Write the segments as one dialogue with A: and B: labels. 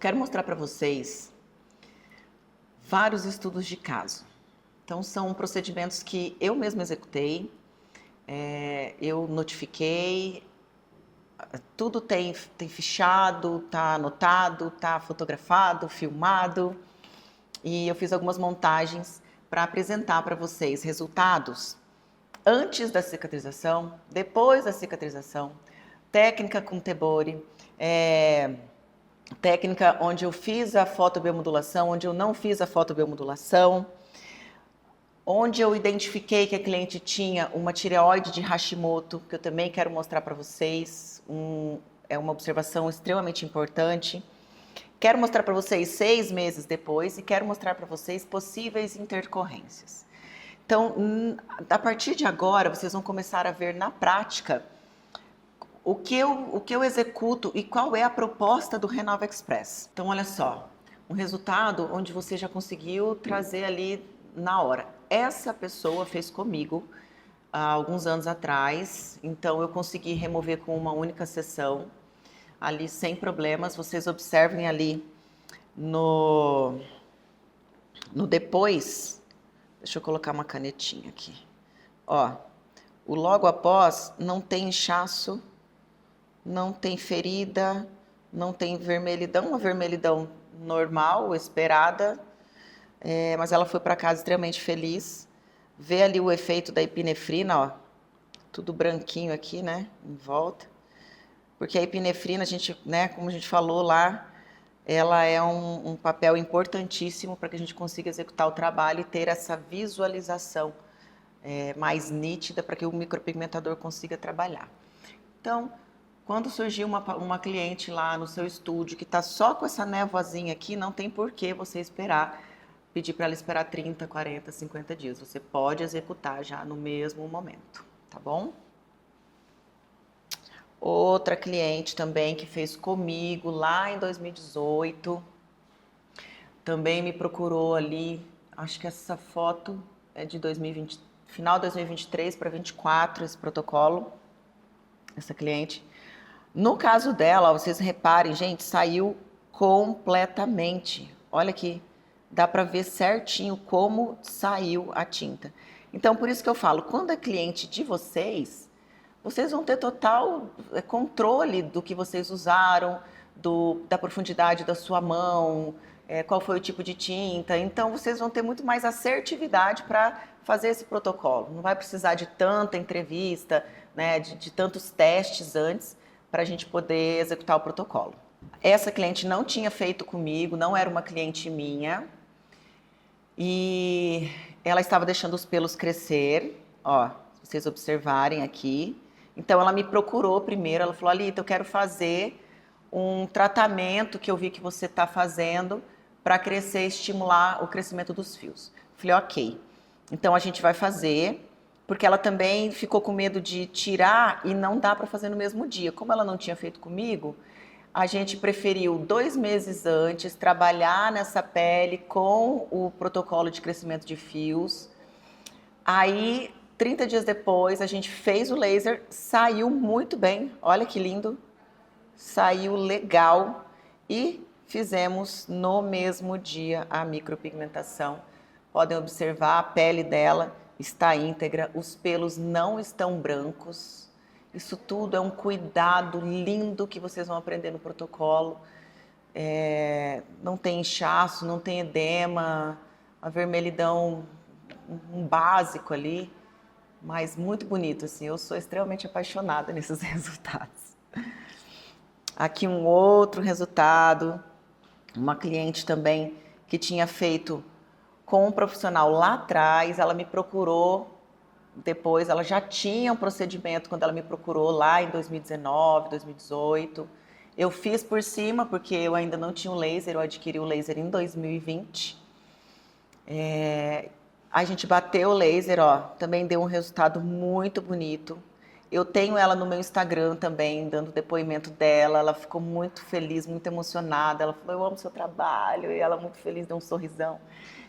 A: quero mostrar para vocês vários estudos de caso. Então, são procedimentos que eu mesma executei, eu notifiquei, tudo tem fichado, está anotado, está fotografado, filmado, e eu fiz algumas montagens para apresentar para vocês resultados antes da cicatrização, depois da cicatrização, técnica com Tebori, técnica onde eu fiz a fotobiomodulação, onde eu não fiz a fotobiomodulação, onde eu identifiquei que a cliente tinha uma tireoide de Hashimoto, que eu também quero mostrar para vocês, é uma observação extremamente importante. Quero mostrar para vocês 6 meses depois e quero mostrar para vocês possíveis intercorrências. Então, a partir de agora, vocês vão começar a ver na prática o que eu executo e qual é a proposta do Renova Express. Então, olha só, um resultado onde você já conseguiu trazer ali na hora. Essa pessoa fez comigo há alguns anos atrás, então eu consegui remover com uma única sessão, ali sem problemas. Vocês observem ali no depois, deixa eu colocar uma canetinha aqui. Ó, o logo após não tem inchaço, não tem ferida, não tem vermelhidão, uma vermelhidão normal, esperada, mas ela foi para casa extremamente feliz. Vê ali o efeito da epinefrina, ó, tudo branquinho aqui, né, em volta. Porque a epinefrina, a gente, né, como a gente falou lá, ela é um papel importantíssimo para que a gente consiga executar o trabalho e ter essa visualização mais nítida para que o micropigmentador consiga trabalhar. Então, quando surgir uma cliente lá no seu estúdio que está só com essa névoazinha aqui, não tem por que você esperar, pedir para ela esperar 30, 40, 50 dias. Você pode executar já no mesmo momento, tá bom? Outra cliente também que fez comigo lá em 2018, também me procurou ali, acho que essa foto é de 2020, final de 2023 para 2024, esse protocolo, essa cliente. No caso dela, vocês reparem, gente, saiu completamente. Olha aqui, dá para ver certinho como saiu a tinta. Então, por isso que eu falo, quando é cliente de vocês, vocês vão ter total controle do que vocês usaram, da profundidade da sua mão, qual foi o tipo de tinta. Então, vocês vão ter muito mais assertividade para fazer esse protocolo. Não vai precisar de tanta entrevista, né, de tantos testes antes, para a gente poder executar o protocolo. Essa cliente não tinha feito comigo, não era uma cliente minha, e ela estava deixando os pelos crescer, ó, se vocês observarem aqui. Então ela me procurou primeiro, ela falou, Alita, eu quero fazer um tratamento que eu vi que você está fazendo para crescer, estimular o crescimento dos fios. Falei, ok, então a gente vai fazer, porque ela também ficou com medo de tirar e não dá para fazer no mesmo dia. Como ela não tinha feito comigo, a gente preferiu 2 meses antes trabalhar nessa pele com o protocolo de crescimento de fios. Aí, 30 dias depois, a gente fez o laser, saiu muito bem, olha que lindo, saiu legal e fizemos no mesmo dia a micropigmentação. Podem observar, a pele dela está íntegra, os pelos não estão brancos. Isso tudo é um cuidado lindo que vocês vão aprender no protocolo. Não tem inchaço, não tem edema, a vermelhidão, um básico ali, mas muito bonito, assim. Eu sou extremamente apaixonada nesses resultados. Aqui um outro resultado, uma cliente também que tinha feito com um profissional lá atrás, ela me procurou depois, ela já tinha um procedimento quando ela me procurou lá em 2019, 2018. Eu fiz por cima, porque eu ainda não tinha o laser, eu adquiri o laser em 2020. A gente bateu o laser, ó, também deu um resultado muito bonito. Eu tenho ela no meu Instagram também, dando depoimento dela. Ela ficou muito feliz, muito emocionada. Ela falou, eu amo seu trabalho. E ela muito feliz, deu um sorrisão.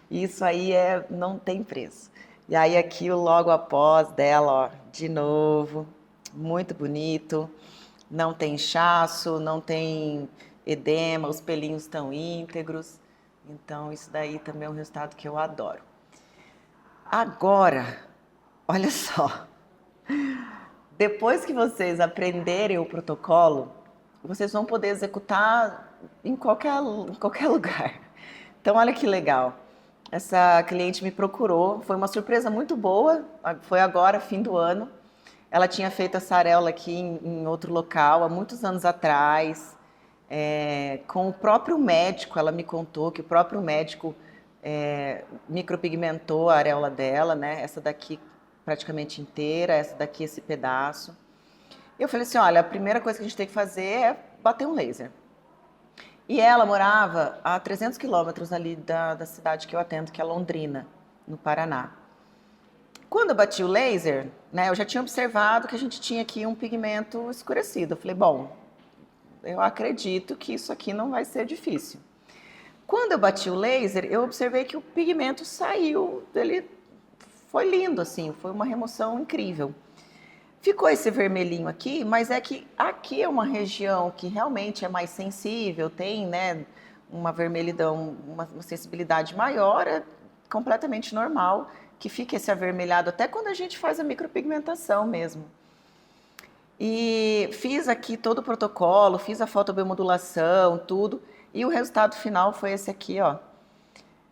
A: Isso aí não tem preço. E aí aqui o logo após dela, ó, de novo, muito bonito. Não tem inchaço, não tem edema, os pelinhos estão íntegros. Então, isso daí também é um resultado que eu adoro. Agora, olha só. Depois que vocês aprenderem o protocolo, vocês vão poder executar em qualquer lugar. Então, olha que legal. Essa cliente me procurou, foi uma surpresa muito boa, foi agora, fim do ano. Ela tinha feito essa areola aqui em outro local, há muitos anos atrás, com o próprio médico. Ela me contou que o próprio médico micropigmentou a areola dela, né? Essa daqui praticamente inteira, essa daqui esse pedaço. Eu falei assim, olha, a primeira coisa que a gente tem que fazer é bater um laser. E ela morava a 300 quilômetros ali da cidade que eu atendo, que é Londrina, no Paraná. Quando eu bati o laser, né, eu já tinha observado que a gente tinha aqui um pigmento escurecido. Eu falei, bom, eu acredito que isso aqui não vai ser difícil. Quando eu bati o laser, eu observei que o pigmento saiu, ele foi lindo, assim, foi uma remoção incrível. Ficou esse vermelhinho aqui, mas é que aqui é uma região que realmente é mais sensível, tem, né, uma vermelhidão, uma sensibilidade maior, é completamente normal que fique esse avermelhado até quando a gente faz a micropigmentação mesmo. E fiz aqui todo o protocolo, fiz a fotobiomodulação, tudo, e o resultado final foi esse aqui, ó,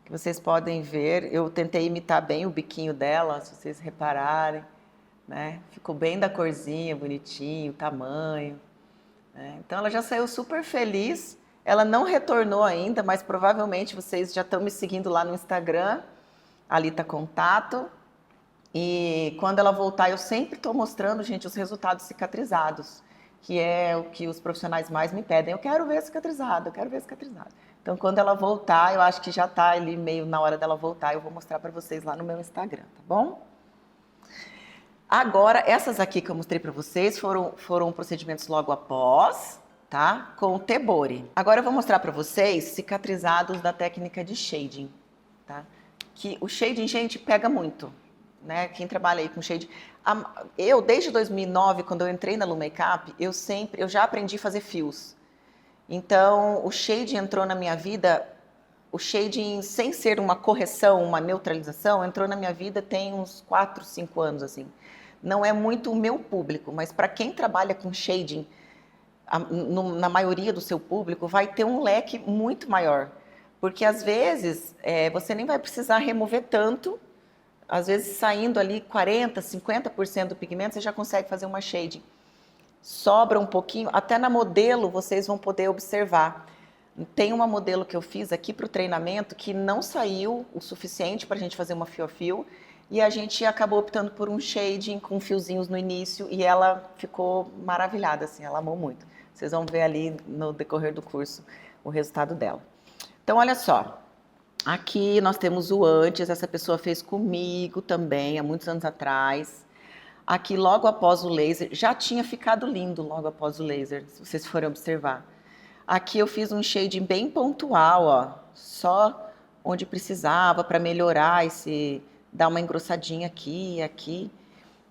A: que vocês podem ver. Eu tentei imitar bem o biquinho dela, se vocês repararem. Né? Ficou bem da corzinha, bonitinho, tamanho. Né? Então ela já saiu super feliz. Ela não retornou ainda, mas provavelmente vocês já estão me seguindo lá no Instagram. Ali tá contato. E quando ela voltar, eu sempre estou mostrando, gente, os resultados cicatrizados, que é o que os profissionais mais me pedem. Eu quero ver cicatrizado, eu quero ver cicatrizado. Então, quando ela voltar, eu acho que já está ali meio na hora dela voltar, eu vou mostrar para vocês lá no meu Instagram, tá bom? Agora, essas aqui que eu mostrei para vocês foram procedimentos logo após, tá? Com o Tebori. Agora eu vou mostrar para vocês cicatrizados da técnica de shading, tá? Que o shading, gente, pega muito, né? Quem trabalha aí com shading... Eu, desde 2009, quando eu entrei na Lu Makeup, eu já aprendi a fazer fios. Então, o shading entrou na minha vida... O shading, sem ser uma correção, uma neutralização, entrou na minha vida tem uns 4, 5 anos, assim. Não é muito o meu público, mas para quem trabalha com shading, na maioria do seu público, vai ter um leque muito maior. Porque às vezes você nem vai precisar remover tanto, às vezes saindo ali 40%, 50% do pigmento, você já consegue fazer uma shading. Sobra um pouquinho, até na modelo vocês vão poder observar. Tem uma modelo que eu fiz aqui para o treinamento que não saiu o suficiente para a gente fazer uma fio a fio, e a gente acabou optando por um shading com fiozinhos no início, e ela ficou maravilhada, assim, ela amou muito. Vocês vão ver ali no decorrer do curso o resultado dela. Então, olha só, aqui nós temos o antes, essa pessoa fez comigo também, há muitos anos atrás. Aqui, logo após o laser, já tinha ficado lindo logo após o laser, se vocês forem observar. Aqui eu fiz um shading bem pontual, ó, só onde precisava para melhorar dar uma engrossadinha aqui e aqui.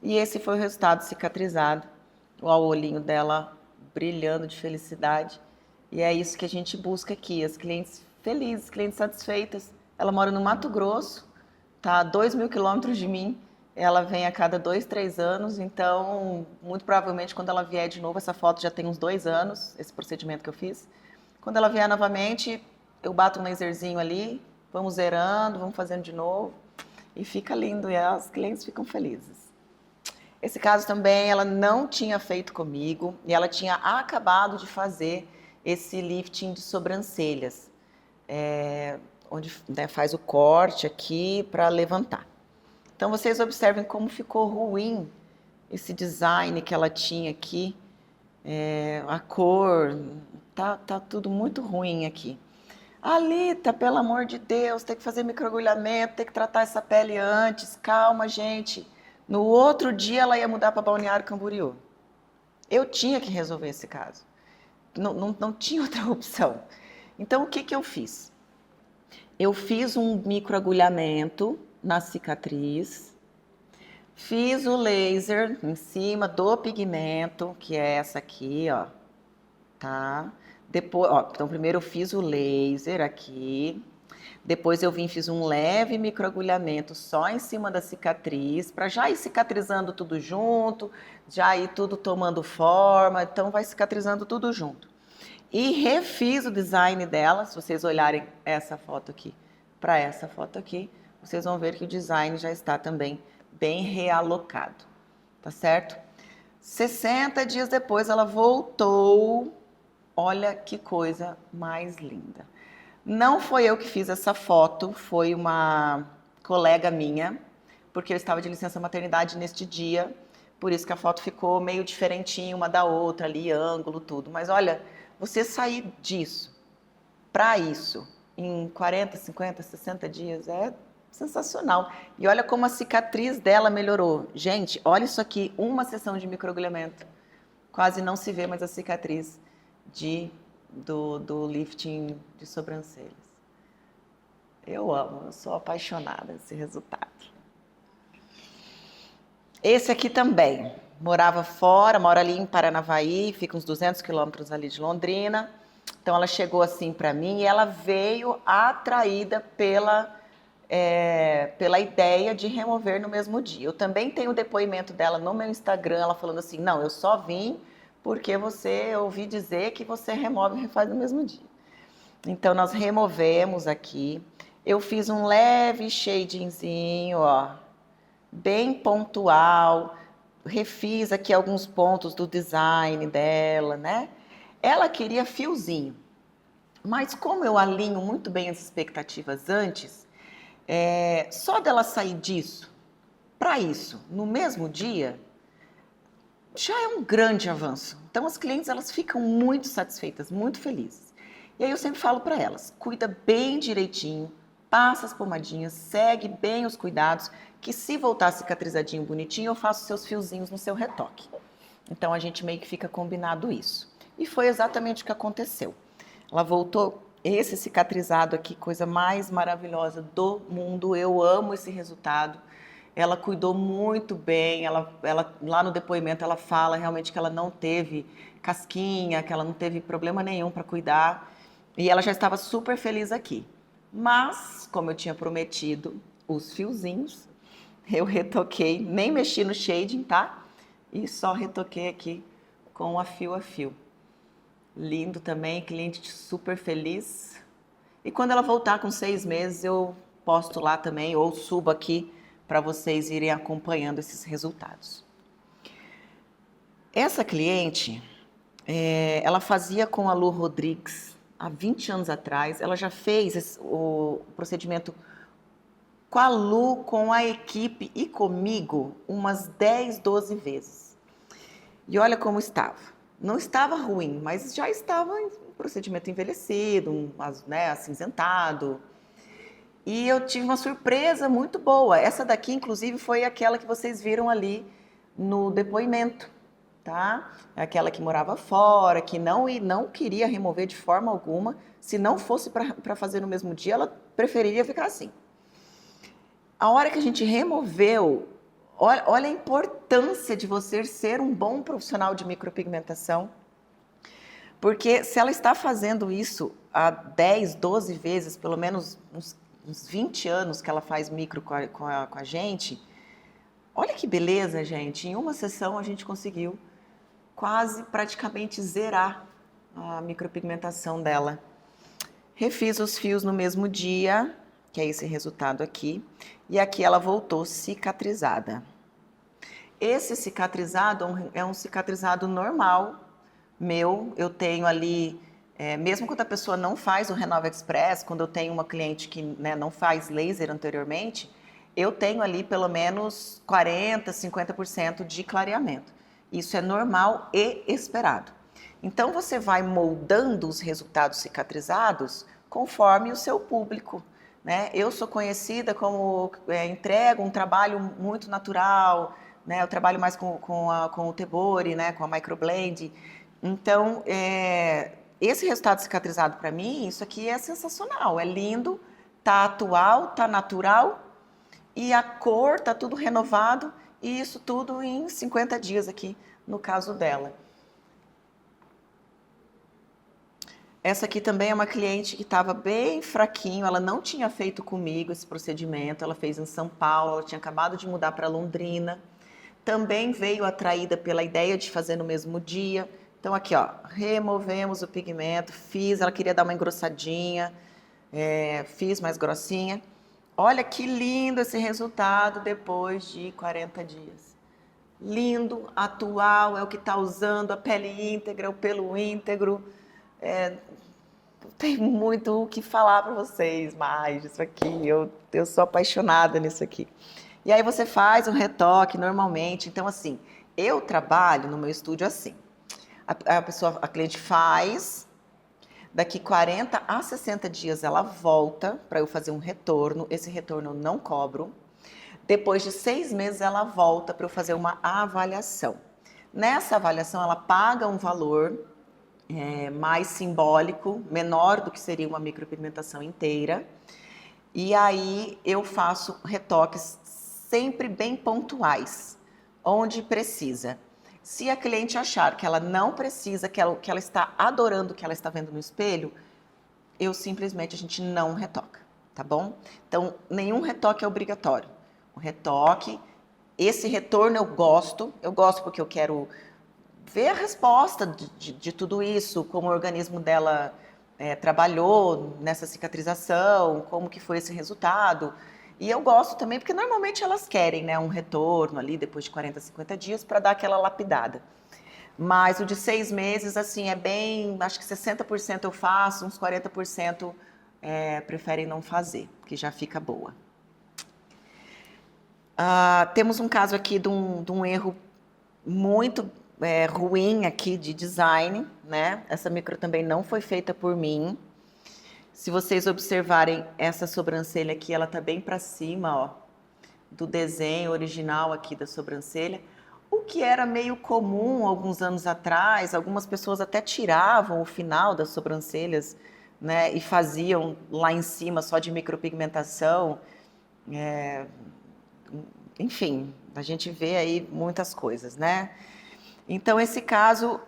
A: E esse foi o resultado cicatrizado. O olhinho dela brilhando de felicidade. E é isso que a gente busca aqui, as clientes felizes, clientes satisfeitas. Ela mora no Mato Grosso, tá a 2.000 quilômetros de mim. Ela vem a cada 2, 3 anos, então, muito provavelmente, quando ela vier de novo, essa foto já tem uns 2 anos, esse procedimento que eu fiz. Quando ela vier novamente, eu bato um laserzinho ali, vamos zerando, vamos fazendo de novo, e fica lindo, e as clientes ficam felizes. Esse caso também, ela não tinha feito comigo, e ela tinha acabado de fazer esse lifting de sobrancelhas, onde faz o corte aqui para levantar. Então, vocês observem como ficou ruim esse design que ela tinha aqui, a cor, tá tudo muito ruim aqui. Alita, pelo amor de Deus, tem que fazer microagulhamento, tem que tratar essa pele antes, calma, gente. No outro dia ela ia mudar para Balneário Camboriú. Eu tinha que resolver esse caso. Não tinha outra opção. Então, o que eu fiz? Eu fiz um microagulhamento na cicatriz, fiz o laser em cima do pigmento, que é essa aqui, ó, tá? Depois, ó, então primeiro eu fiz o laser aqui, depois eu vim e fiz um leve microagulhamento só em cima da cicatriz, para já ir cicatrizando tudo junto, já ir tudo tomando forma, então vai cicatrizando tudo junto. E refiz o design dela, se vocês olharem essa foto aqui para essa foto aqui, vocês vão ver que o design já está também bem realocado, tá certo? 60 dias depois ela voltou, olha que coisa mais linda. Não foi eu que fiz essa foto, foi uma colega minha, porque eu estava de licença maternidade neste dia, por isso que a foto ficou meio diferentinha uma da outra ali, ângulo, tudo. Mas olha, você sair disso para isso em 40, 50, 60 dias é sensacional. E olha como a cicatriz dela melhorou. Gente, olha isso aqui, uma sessão de microagulhamento. Quase não se vê mais a cicatriz do lifting de sobrancelhas. Eu amo, eu sou apaixonada nesse resultado. Esse aqui também, morava fora, mora ali em Paranavaí, fica uns 200 quilômetros ali de Londrina. Então ela chegou assim para mim e ela veio atraída pela ideia de remover no mesmo dia. Eu também tenho o depoimento dela no meu Instagram, ela falando assim, não, eu só vim porque eu ouvi dizer que você remove e refaz no mesmo dia. Então nós removemos aqui. Eu fiz um leve shadingzinho, ó, bem pontual. Refiz aqui alguns pontos do design dela, né? Ela queria fiozinho, mas como eu alinho muito bem as expectativas antes, só dela sair disso para isso no mesmo dia já é um grande avanço. Então as clientes elas ficam muito satisfeitas, muito felizes. E aí eu sempre falo para elas, cuida bem direitinho, passa as pomadinhas, segue bem os cuidados, que se voltar cicatrizadinho, bonitinho, eu faço seus fiozinhos no seu retoque. Então a gente meio que fica combinado isso. E foi exatamente o que aconteceu. Ela voltou, esse cicatrizado aqui, coisa mais maravilhosa do mundo. Eu amo esse resultado. Ela cuidou muito bem, ela lá no depoimento ela fala realmente que ela não teve casquinha, que ela não teve problema nenhum para cuidar. E ela já estava super feliz aqui. Mas, como eu tinha prometido os fiozinhos, eu retoquei, nem mexi no shading, tá? E só retoquei aqui com a fio a fio. Lindo também, cliente super feliz. E quando ela voltar com 6 meses, eu posto lá também, ou subo aqui, para vocês irem acompanhando esses resultados. Essa cliente, ela fazia com a Lu Rodrigues há 20 anos atrás. Ela já fez o procedimento com a Lu, com a equipe e comigo umas 10, 12 vezes. E olha como estava. Não estava ruim, mas já estava em procedimento envelhecido, acinzentado. E eu tive uma surpresa muito boa. Essa daqui, inclusive, foi aquela que vocês viram ali no depoimento, tá? Aquela que morava fora, que não queria remover de forma alguma. Se não fosse para fazer no mesmo dia, ela preferiria ficar assim. A hora que a gente removeu, olha a importância de você ser um bom profissional de micropigmentação. Porque se ela está fazendo isso há 10, 12 vezes, pelo menos uns 20 anos que ela faz micro com a gente, olha que beleza, gente. Em uma sessão a gente conseguiu quase praticamente zerar a micropigmentação dela. Refiz os fios no mesmo dia, que é esse resultado aqui, e aqui ela voltou cicatrizada. Esse cicatrizado é um cicatrizado normal meu, eu tenho ali, mesmo quando a pessoa não faz o Renova Express, quando eu tenho uma cliente que não faz laser anteriormente, eu tenho ali pelo menos 40%, 50% de clareamento. Isso é normal e esperado. Então você vai moldando os resultados cicatrizados conforme o seu público, né? Eu sou conhecida como entrego um trabalho muito natural, né? Eu trabalho mais com o Tebori, né? Com a Microblend. Então, esse resultado cicatrizado para mim, isso aqui é sensacional, é lindo, tá atual, tá natural e a cor tá tudo renovado e isso tudo em 50 dias aqui, no caso dela. Essa aqui também é uma cliente que estava bem fraquinho, ela não tinha feito comigo esse procedimento, ela fez em São Paulo, ela tinha acabado de mudar para Londrina. Também veio atraída pela ideia de fazer no mesmo dia. Então aqui, ó, removemos o pigmento, fiz, ela queria dar uma engrossadinha, fiz mais grossinha. Olha que lindo esse resultado depois de 40 dias. Lindo, atual, é o que está usando, a pele íntegra, o pelo íntegro. Não tem muito o que falar para vocês mais disso aqui. Eu sou apaixonada nisso aqui. E aí você faz um retoque normalmente. Então, assim, eu trabalho no meu estúdio assim. A cliente faz, daqui 40 a 60 dias ela volta para eu fazer um retorno. Esse retorno eu não cobro. Depois de 6 meses ela volta para eu fazer uma avaliação. Nessa avaliação ela paga um valor mais simbólico, menor do que seria uma micropigmentação inteira. E aí eu faço retoques sempre bem pontuais, onde precisa. Se a cliente achar que ela não precisa, que ela está adorando o que ela está vendo no espelho, a gente não retoca, tá bom? Então, nenhum retoque é obrigatório. O retoque, esse retorno eu gosto porque eu quero ver a resposta de tudo isso, como o organismo dela trabalhou nessa cicatrização, como que foi esse resultado. E eu gosto também porque normalmente elas querem, né, um retorno ali depois de 40, 50 dias para dar aquela lapidada. Mas o de 6 meses, assim, é bem, acho que 60% eu faço, uns 40% preferem não fazer, que já fica boa. Temos um caso aqui de um erro muito ruim aqui de design, né? Essa micro também não foi feita por mim. Se vocês observarem essa sobrancelha aqui, ela tá bem para cima, ó, do desenho original aqui da sobrancelha. O que era meio comum alguns anos atrás, algumas pessoas até tiravam o final das sobrancelhas, né? E faziam lá em cima só de micropigmentação. Enfim, a gente vê aí muitas coisas, né? Então, esse caso,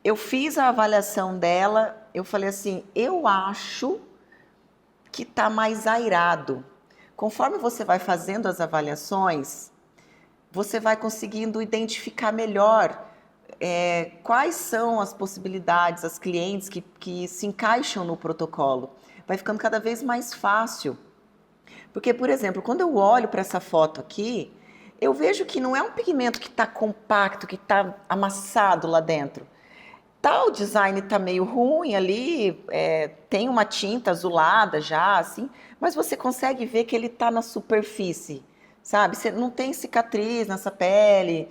A: eu fiz a avaliação dela, eu falei assim, eu acho que tá mais airado. Conforme você vai fazendo as avaliações, você vai conseguindo identificar melhor quais são as possibilidades, as clientes que se encaixam no protocolo. Vai ficando cada vez mais fácil. Porque, por exemplo, quando eu olho para essa foto aqui, eu vejo que não é um pigmento que está compacto, que está amassado lá dentro. O design está meio ruim ali, tem uma tinta azulada já, assim, mas você consegue ver que ele está na superfície, sabe? Você não tem cicatriz nessa pele,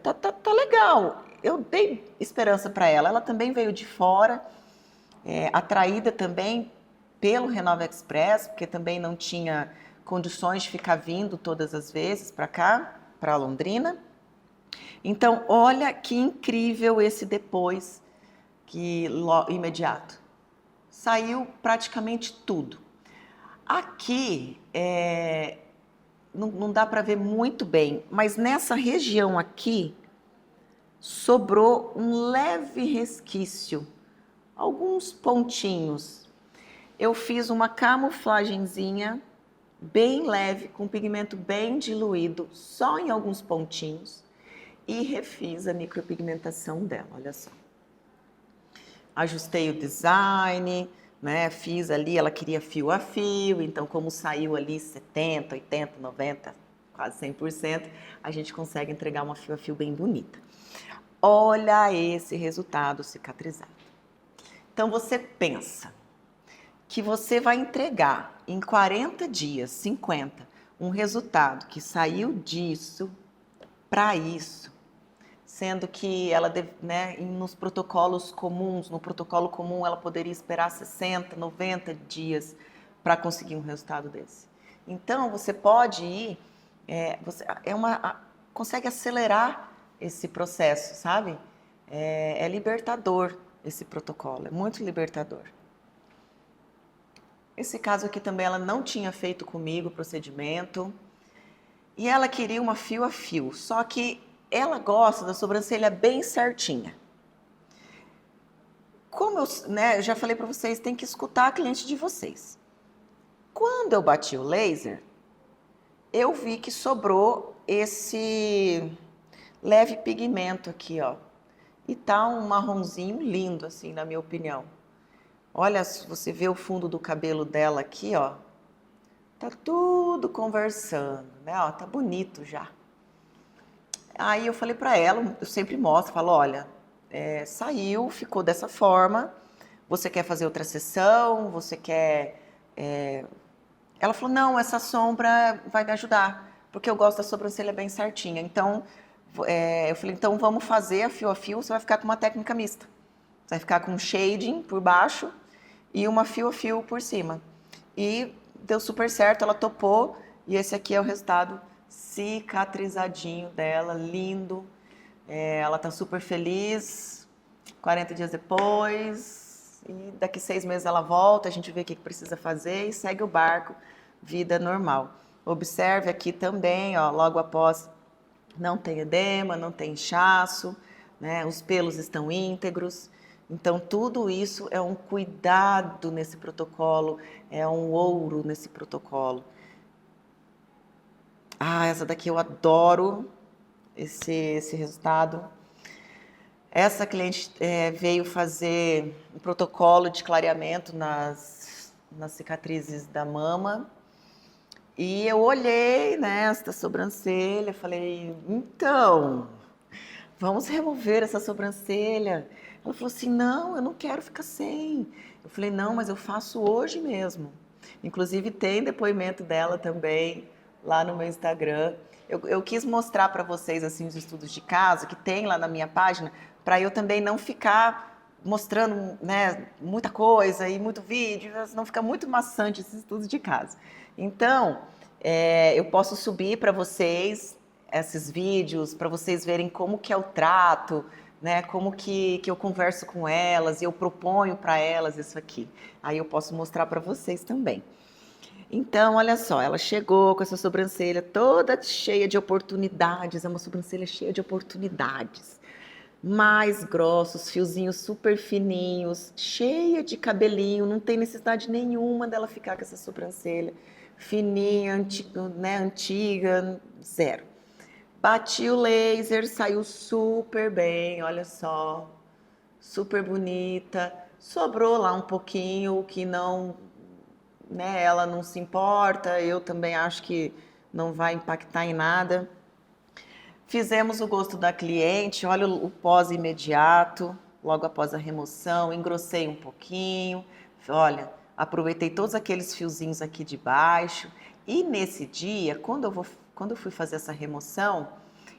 A: tá legal. Eu dei esperança para ela. Ela também veio de fora, atraída também pelo Renova Express, porque também não tinha condições de ficar vindo todas as vezes para cá, para Londrina. Então, olha que incrível esse depois que imediato. Saiu praticamente tudo. Aqui não dá para ver muito bem, mas nessa região aqui sobrou um leve resquício, alguns pontinhos. Eu fiz uma camuflagenzinha bem leve, com pigmento bem diluído, só em alguns pontinhos, e refiz a micropigmentação dela, olha só. Ajustei o design, né? Fiz ali, ela queria fio a fio, então como saiu ali 70, 80, 90, quase 100%, a gente consegue entregar uma fio a fio bem bonita. Olha esse resultado cicatrizado. Então você pensa que você vai entregar em 40 dias, 50, um resultado que saiu disso para isso, sendo que ela, né, nos protocolos comuns, no protocolo comum, ela poderia esperar 60, 90 dias para conseguir um resultado desse. Então, você pode ir, consegue acelerar esse processo, sabe? É libertador esse protocolo, é muito libertador. Esse caso aqui também, ela não tinha feito comigo o procedimento e ela queria uma fio a fio, só que ela gosta da sobrancelha bem certinha. como eu já falei para vocês, tem que escutar a cliente de vocês. Quando eu bati o laser, eu vi que sobrou esse leve pigmento aqui, ó. E tá um marronzinho lindo, assim, na minha opinião. Olha, se você vê o fundo do cabelo dela aqui, ó. Tá tudo conversando, né? Ó, tá bonito já. Aí eu falei pra ela, eu sempre mostro, falo, olha, saiu, ficou dessa forma. Você quer fazer outra sessão? Você quer... Ela falou, não, essa sombra vai me ajudar, porque eu gosto da sobrancelha bem certinha. Então, eu falei, então vamos fazer a fio, você vai ficar com uma técnica mista. Você vai ficar com um shading por baixo e uma fio a fio por cima. E deu super certo, ela topou, e esse aqui é o resultado cicatrizadinho dela, lindo. Ela tá super feliz, 40 dias depois, e daqui 6 meses ela volta, a gente vê o que precisa fazer e segue o barco, vida normal. Observe aqui também, ó, logo após, não tem edema, não tem inchaço, né? Os pelos estão íntegros. Então, tudo isso é um cuidado nesse protocolo, é um ouro nesse protocolo. Ah, essa daqui eu adoro, esse resultado. Essa cliente veio fazer um protocolo de clareamento nas cicatrizes da mama. E eu olhei nesta sobrancelha, falei, então, vamos remover essa sobrancelha. Ela falou assim, não, eu não quero ficar sem. Eu falei, não, mas eu faço hoje mesmo. Inclusive tem depoimento dela também lá no meu Instagram. Eu quis mostrar para vocês assim os estudos de caso que tem lá na minha página, para eu também não ficar mostrando, né, muita coisa e muito vídeo, não ficar muito maçante esses estudos de caso. Então, eu posso subir para vocês esses vídeos, para vocês verem como que é o trato, né, como que eu converso com elas e eu proponho para elas isso aqui. Aí eu posso mostrar para vocês também. Então, olha só, ela chegou com essa sobrancelha toda cheia de oportunidades, é uma sobrancelha cheia de oportunidades. Mais grossos, fiozinhos super fininhos, cheia de cabelinho, não tem necessidade nenhuma dela ficar com essa sobrancelha fininha, antiga, zero. Bati o laser, saiu super bem, olha só, super bonita. Sobrou lá um pouquinho, o que não, né, ela não se importa, eu também acho que não vai impactar em nada. Fizemos o gosto da cliente, olha o pós imediato, logo após a remoção, engrossei um pouquinho, olha, aproveitei todos aqueles fiozinhos aqui de baixo. E nesse dia, quando eu fui fazer essa remoção,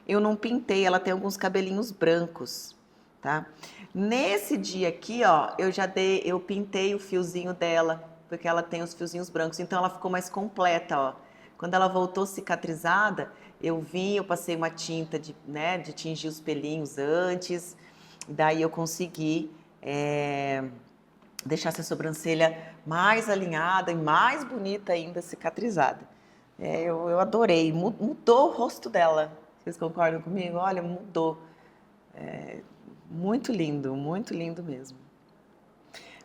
A: eu não pintei, ela tem alguns cabelinhos brancos, tá? Nesse dia aqui, ó, eu pintei o fiozinho dela, porque ela tem os fiozinhos brancos, então ela ficou mais completa, ó. Quando ela voltou cicatrizada, eu passei uma tinta de tingir os pelinhos antes, daí eu consegui deixar essa sobrancelha mais alinhada e mais bonita ainda, cicatrizada. Eu adorei, mudou o rosto dela. Vocês concordam comigo? Olha, mudou. Muito lindo mesmo.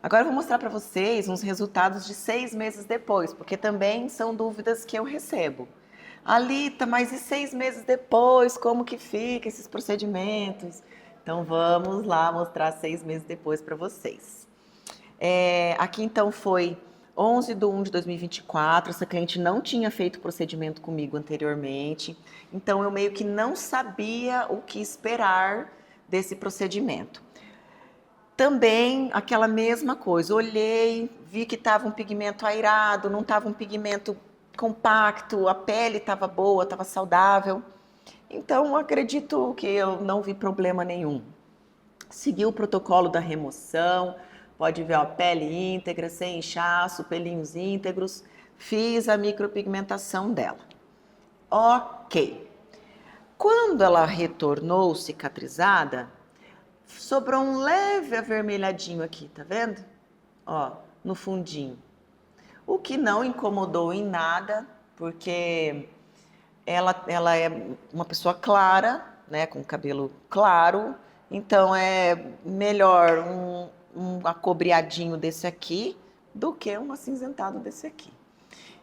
A: Agora eu vou mostrar para vocês uns resultados de 6 meses depois, porque também são dúvidas que eu recebo. Alita, mas e 6 meses depois, como que fica esses procedimentos? Então vamos lá mostrar 6 meses depois para vocês. Aqui então foi 11/1 de 2024, essa cliente não tinha feito procedimento comigo anteriormente, então eu meio que não sabia o que esperar desse procedimento. Também aquela mesma coisa, olhei, vi que estava um pigmento airado, não estava um pigmento compacto, a pele estava boa, estava saudável. Então, acredito que eu não vi problema nenhum. Segui o protocolo da remoção, pode ver a pele íntegra, sem inchaço, pelinhos íntegros. Fiz a micropigmentação dela. Ok. Quando ela retornou cicatrizada, sobrou um leve avermelhadinho aqui, tá vendo? Ó, no fundinho. O que não incomodou em nada, porque ela é uma pessoa clara, né, com cabelo claro, então é melhor um acobreadinho desse aqui do que um acinzentado desse aqui.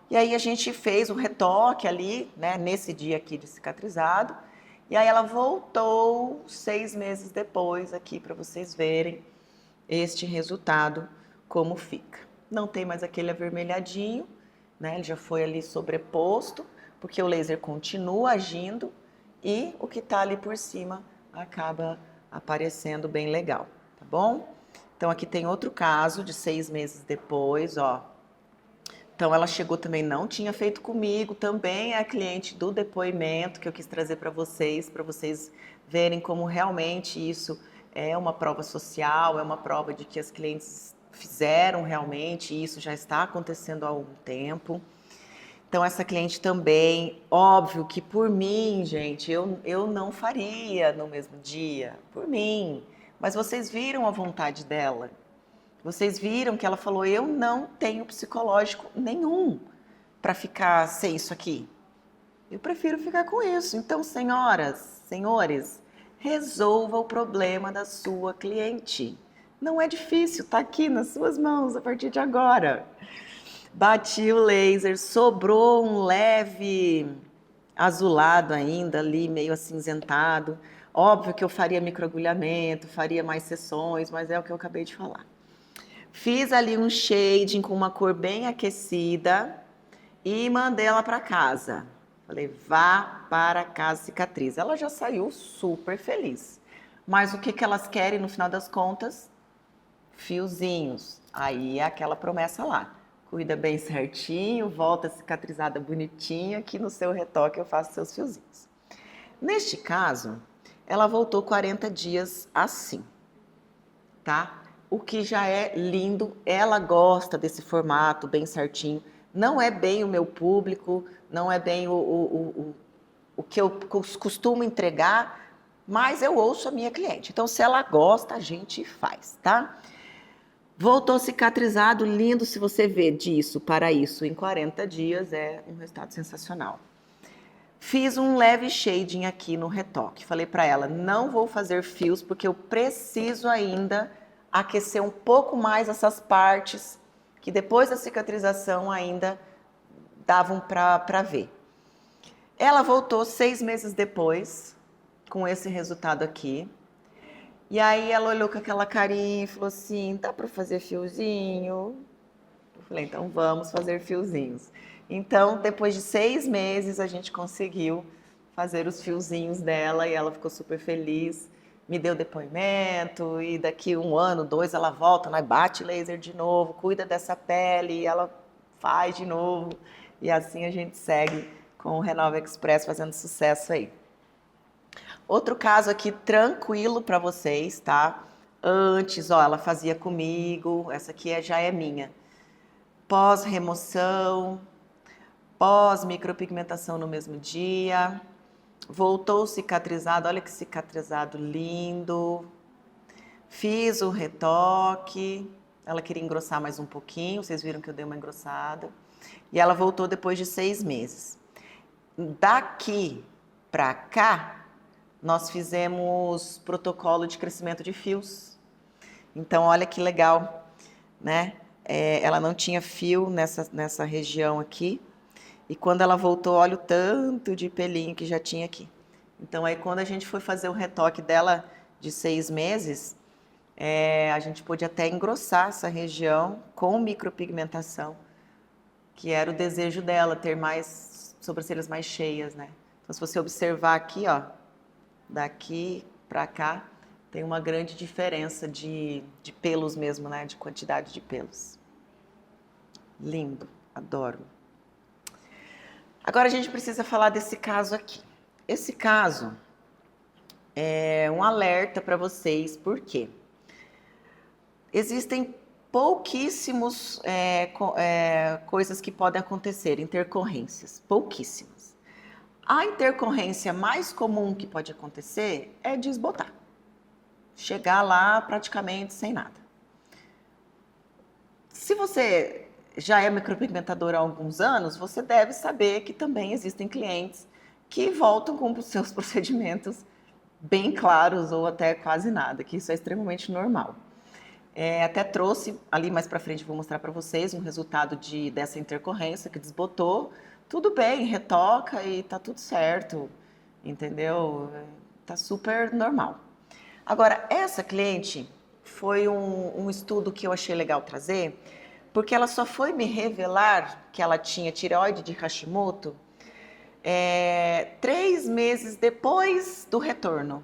A: E aí a gente fez o retoque ali, né, nesse dia aqui de cicatrizado. E aí ela voltou 6 meses depois aqui para vocês verem este resultado, como fica. Não tem mais aquele avermelhadinho, né, ele já foi ali sobreposto, porque o laser continua agindo e o que está ali por cima acaba aparecendo bem legal, tá bom? Então aqui tem outro caso de 6 meses depois, ó. Então ela chegou também, não tinha feito comigo, também é a cliente do depoimento que eu quis trazer para vocês verem como realmente isso é uma prova social, é uma prova de que as clientes fizeram realmente, e isso já está acontecendo há algum tempo. Então essa cliente também, óbvio que por mim, gente, eu não faria no mesmo dia, por mim, mas vocês viram a vontade dela. Vocês viram que ela falou, eu não tenho psicológico nenhum para ficar sem isso aqui. Eu prefiro ficar com isso. Então, senhoras, senhores, resolva o problema da sua cliente. Não é difícil, tá aqui nas suas mãos a partir de agora. Bati o laser, sobrou um leve azulado ainda ali, meio acinzentado. Óbvio que eu faria microagulhamento, faria mais sessões, mas é o que eu acabei de falar. Fiz ali um shading com uma cor bem aquecida e mandei ela para casa. Falei, vá para casa cicatriz. Ela já saiu super feliz. Mas o que elas querem no final das contas? Fiozinhos. Aí é aquela promessa lá. Cuida bem certinho, volta cicatrizada bonitinha, que no seu retoque eu faço seus fiozinhos. Neste caso, ela voltou 40 dias assim, tá? O que já é lindo, ela gosta desse formato bem certinho. Não é bem o meu público, não é bem o que eu costumo entregar, mas eu ouço a minha cliente. Então, se ela gosta, a gente faz, tá? Voltou cicatrizado, lindo. Se você vê disso para isso em 40 dias, é um resultado sensacional. Fiz um leve shading aqui no retoque. Falei para ela, não vou fazer fios porque eu preciso ainda aquecer um pouco mais essas partes que depois da cicatrização ainda davam para ver. Ela voltou 6 meses depois com esse resultado aqui. E aí ela olhou com aquela carinha e falou assim, dá para fazer fiozinho? Eu falei, então vamos fazer fiozinhos. Então, depois de 6 meses, a gente conseguiu fazer os fiozinhos dela e ela ficou super feliz. Me deu depoimento e daqui 1 ano, 2, ela volta, nós bate laser de novo, cuida dessa pele e ela faz de novo. E assim a gente segue com o Renova Express fazendo sucesso aí. Outro caso aqui tranquilo para vocês, tá? Antes, ó, ela fazia comigo, essa aqui já é minha. Pós-remoção, pós-micropigmentação no mesmo dia, voltou cicatrizado, olha que cicatrizado lindo. Fiz o retoque, ela queria engrossar mais um pouquinho, vocês viram que eu dei uma engrossada. E ela voltou depois de 6 meses. Daqui para cá, nós fizemos protocolo de crescimento de fios. Então, olha que legal, né? Ela não tinha fio nessa região aqui. E quando ela voltou, olha o tanto de pelinho que já tinha aqui. Então, aí quando a gente foi fazer o retoque dela de 6 meses, a gente pôde até engrossar essa região com micropigmentação, que era o desejo dela, ter mais sobrancelhas mais cheias, né? Então, se você observar aqui, ó, daqui para cá, tem uma grande diferença de pelos mesmo, né? De quantidade de pelos. Lindo, adoro. Agora a gente precisa falar desse caso aqui. Esse caso é um alerta para vocês, por quê? Existem pouquíssimos coisas que podem acontecer, intercorrências, pouquíssimas. A intercorrência mais comum que pode acontecer é desbotar. Chegar lá praticamente sem nada. Se você já é micropigmentador há alguns anos, você deve saber que também existem clientes que voltam com os seus procedimentos bem claros ou até quase nada, que isso é extremamente normal. Até trouxe, ali mais pra frente vou mostrar pra vocês, um resultado dessa intercorrência que desbotou. Tudo bem, retoca e tá tudo certo, entendeu? Tá super normal. Agora, essa cliente foi um estudo que eu achei legal trazer, porque ela só foi me revelar que ela tinha tireoide de Hashimoto 3 meses depois do retorno.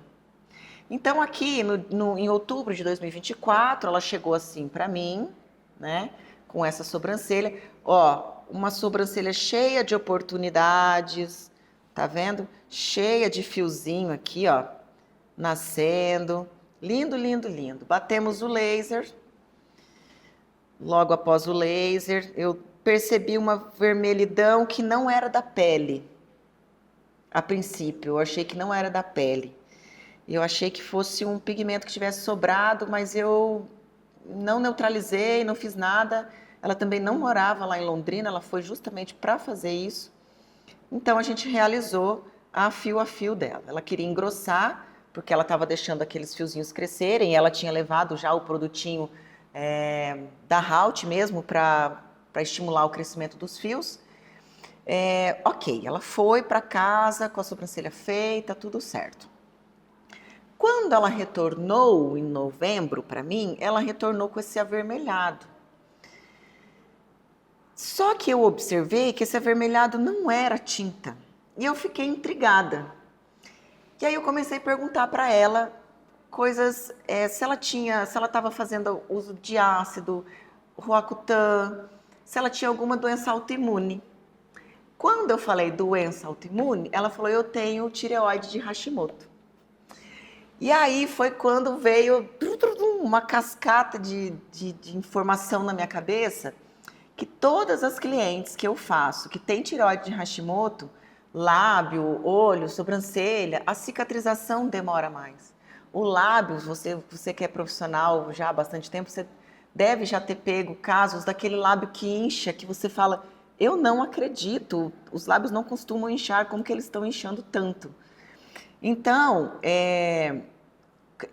A: Então, aqui em outubro de 2024, ela chegou assim para mim, né, com essa sobrancelha. Ó, uma sobrancelha cheia de oportunidades, tá vendo? Cheia de fiozinho aqui, ó, nascendo. Lindo, lindo, lindo. Batemos o laser. Logo após o laser, eu percebi uma vermelhidão que não era da pele. A princípio, eu achei que não era da pele. Eu achei que fosse um pigmento que tivesse sobrado, mas eu não neutralizei, não fiz nada. Ela também não morava lá em Londrina, ela foi justamente para fazer isso. Então a gente realizou a fio dela. Ela queria engrossar, porque ela estava deixando aqueles fiozinhos crescerem, e ela tinha levado já o produtinho da Halt mesmo para estimular o crescimento dos fios. Ok, ela foi para casa com a sobrancelha feita, tudo certo. Quando ela retornou em novembro para mim, ela retornou com esse avermelhado. Só que eu observei que esse avermelhado não era tinta. E eu fiquei intrigada. E aí eu comecei a perguntar para ela coisas, se ela estava fazendo uso de ácido, Roacutan, se ela tinha alguma doença autoimune. Quando eu falei doença autoimune, ela falou, eu tenho tireoide de Hashimoto. E aí foi quando veio uma cascata de informação na minha cabeça, que todas as clientes que eu faço, que tem tireoide de Hashimoto, lábio, olho, sobrancelha, a cicatrização demora mais. O lábio, você que é profissional já há bastante tempo, você deve já ter pego casos daquele lábio que incha, que você fala, eu não acredito, os lábios não costumam inchar, como que eles estão inchando tanto? Então,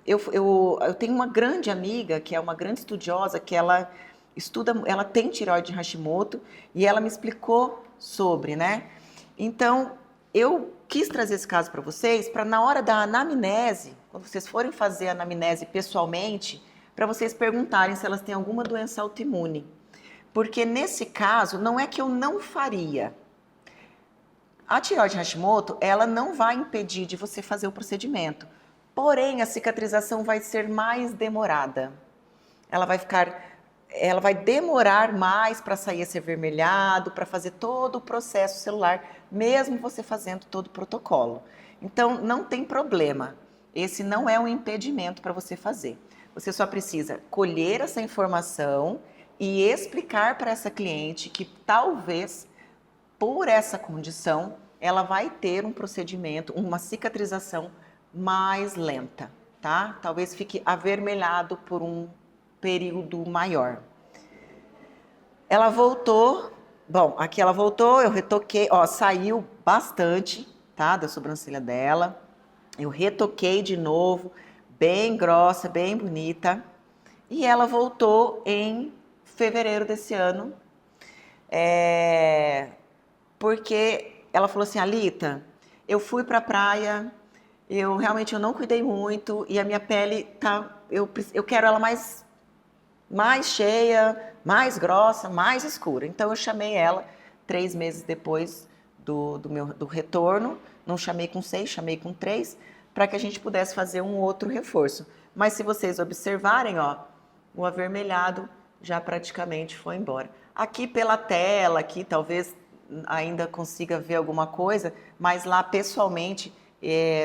A: eu tenho uma grande amiga, que é uma grande estudiosa, que ela tem tireoide de Hashimoto, e ela me explicou sobre, né? Então, eu quis trazer esse caso para vocês, para na hora da anamnese, quando vocês forem fazer a anamnese pessoalmente, para vocês perguntarem se elas têm alguma doença autoimune. Porque nesse caso, não é que eu não faria. A tireoide Hashimoto, ela não vai impedir de você fazer o procedimento. Porém, a cicatrização vai ser mais demorada. Ela vai demorar mais para sair esse avermelhado, para fazer todo o processo celular, mesmo você fazendo todo o protocolo. Então, não tem problema. Esse não é um impedimento para você fazer. Você só precisa colher essa informação e explicar para essa cliente que talvez, por essa condição, ela vai ter um procedimento, uma cicatrização mais lenta, tá? Talvez fique avermelhado por um período maior. Ela voltou, bom, aqui ela voltou, eu retoquei, ó, saiu bastante, tá, da sobrancelha dela. Eu retoquei de novo, bem grossa, bem bonita. E ela voltou em fevereiro desse ano, porque ela falou assim, Alita, eu fui pra praia, eu realmente não cuidei muito e a minha pele tá, eu quero ela mais cheia, mais grossa, mais escura. Então eu chamei ela 3 meses depois do retorno, não chamei com 6, chamei com 3, para que a gente pudesse fazer um outro reforço. Mas se vocês observarem, ó, o avermelhado já praticamente foi embora. Aqui pela tela, aqui talvez ainda consiga ver alguma coisa, mas lá pessoalmente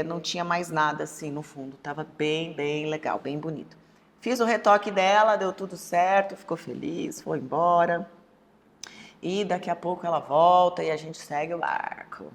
A: não tinha mais nada assim no fundo. Tava bem, bem legal, bem bonito. Fiz o retoque dela, deu tudo certo, ficou feliz, foi embora. E daqui a pouco ela volta e a gente segue o barco.